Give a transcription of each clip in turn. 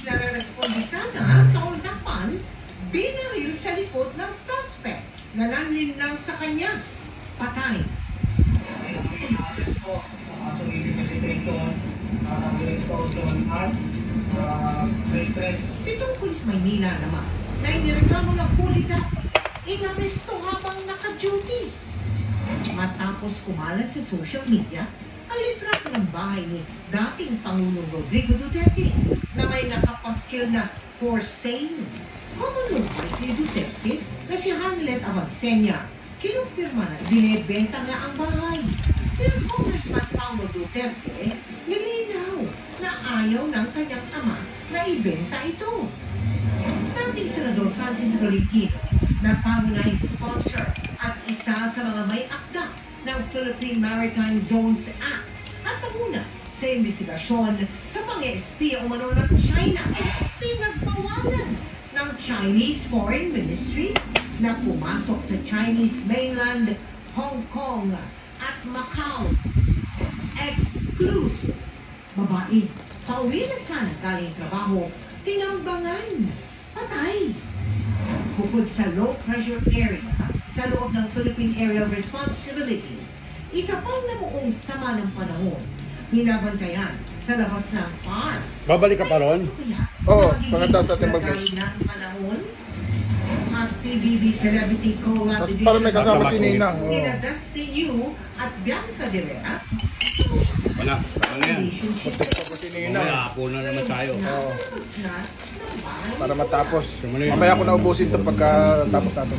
pulis na responde sana sa uldapan, binaril sa likod ng suspect na nanlinlang sa kanya. Patay. Pitong pulis Maynila naman na inireklamo ng kulida, inaresto habang naka-duty. Matapos kumalat sa social media, ang litrato ng bahay ni dating Pangulong Rodrigo Duterte na may nakapaskil na for sale. Common wife ni Duterte na si Hanlet Avancenia, kinumpirma na binibenta nga ang bahay. Pero Congressman Paulo Duterte nilinaw na ayaw ng kanyang ama na ibenta ito. Dating Senador Francis Tolentino na pangunahing sponsor at isa sa mga may akda ng Philippine Maritime Zones Act at nanguna sa investigasyon sa pang-espiya umano ng China, pinagbawalan ng Chinese Foreign Ministry na pumasok sa Chinese mainland, Hong Kong at Macau. Exclusive. Babae, pauwi na sana galing trabaho, tinambangan, patay. Bukod sa low pressure area sa loob ng Philippine Area of Responsibility, isa pang namuong sama ng panahon, binabantayan sa labas ng farm. Babalik ka pa ron? Oo, pagkatapos natin mag-guess. At PBB Celebrity Collab Edition. Para may kasama si Ninang. Nina Dustin Yu at Bianca De Vera. Wala, wala yan. Si Ninang. Mamaya ako na naman tayo. Para matapos. Mamaya ko na ubusin ito pagkatapos natin.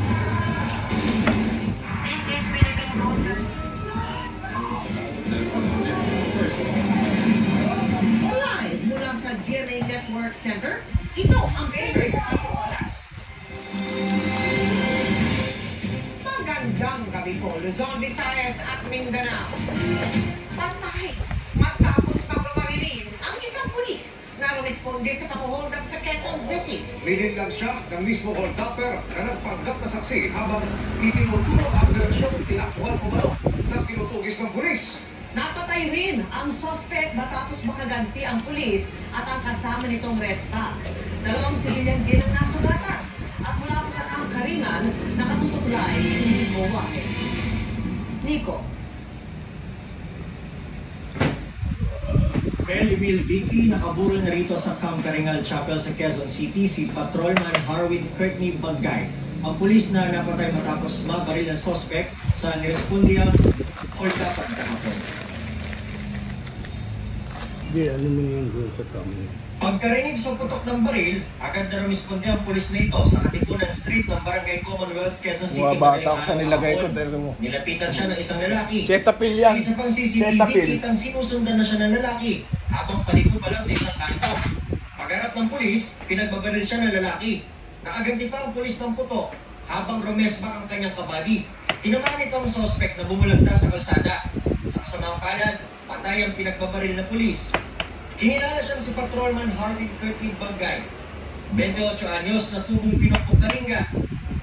Live mula sa GMA Network Center, ito ang favorite oras. Magandang gabi po, Luzon, Visayas at Mindanao. Patay matapos pagbabarilin ang isang pulis na rumisponde sa pang-hold up sa Quezon City. Nilinlang siya ng mismo hold-upper na nagpanggap na saksi habang itinuturo ang direksyon tinakbuhan umano ng tinutugis ng pulis. Napatay rin ang suspect matapos makaganti ang pulis at ang kasama nitong respack. Dalawang sibilyan din ang nasugatan. At mula po sa Kamkaringan, nakatutuklay si Nico Wahe. Nico. Fairly Will Vicky, nakaburo na rito sa Kamkaringal Chapel sa Quezon City si Patrolman Harwin Courtney Bagay. Ang pulis na napatay matapos mabaril ang suspect sa nirespondyang hold-up at kahapon. Hindi, ano mo yun doon sa tama. Pagkarinig sa putok ng baril, agad na rumisponde ang pulis na ito sa Katipunan Street ng Barangay Commonwealth, Quezon City. Mga bata ko sa nilagay ko, dahil mo. Nilapitan siya ng isang lalaki. Cetapil yan. Sa isa pang CCTV, kitang sinusundan na siya ng lalaki habang paliko pa lang sa isang kanto. Pagharap ng pulis, pinagbabaril siya ng lalaki. Nakaganti pa ang pulis ng putok habang rumesbak ang kanyang kabady. Tinamaan ito ang suspect na bumulagta sa kalsada. Sa kasamang palad, patay ang pinagbabaril na pulis. Kinilala siya si Patrolman Harvin Courtney Bagay, 28 anyos na tubong pinokpok karinga.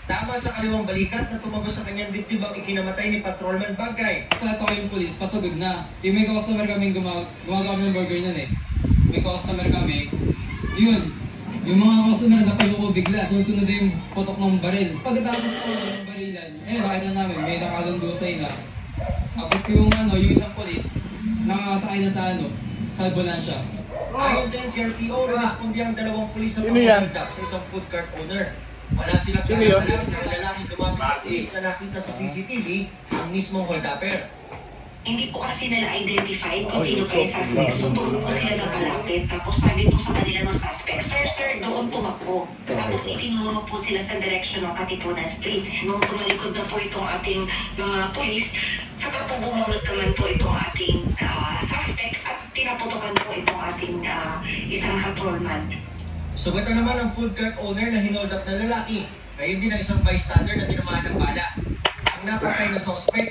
Tama sa kaliwang balikat na tumagos sa kanyang dibdib ang ikinamatay ni Patrolman Bagay. Tato yung police, pasagod na. Yung may customer kaming gumagawa ng burger nun eh. May customer kami. Yun, yung mga customer napayuko bigla, sunod na yung potok ng baril. Pagkatapos ko ng barilan, nakita namin, may nakalandusay na. Tapos yung isang police, nakakasakay na sa sa ambulansya. Ayon sa NCRPO, responde ang dalawang pulis sa Sino yan? pag-hold up sa isang food cart owner. Wala silang Sino yun? kakalam na lalaking lumapit sa pulis na nakita sa CCTV ang mismong hold-upper. Hindi po kasi nila identified kung sino kayo suspect. So, tulong po sila na palapit. Tapos sabi po sa kanila ng suspect, Sir, doon tumakbo. Tapos itinuro po sila sa direction ng Katipunan Street. Nung tumalikod na po itong ating mga pulis, saka po bumunot naman po itong ating suspect at tinaputokan po itong ating isang patrolman. Sugatan naman ang food cart owner na hinold up na lalaki. Gayon din ang isang bystander na tinamaan ng bala. Ang napatay na suspect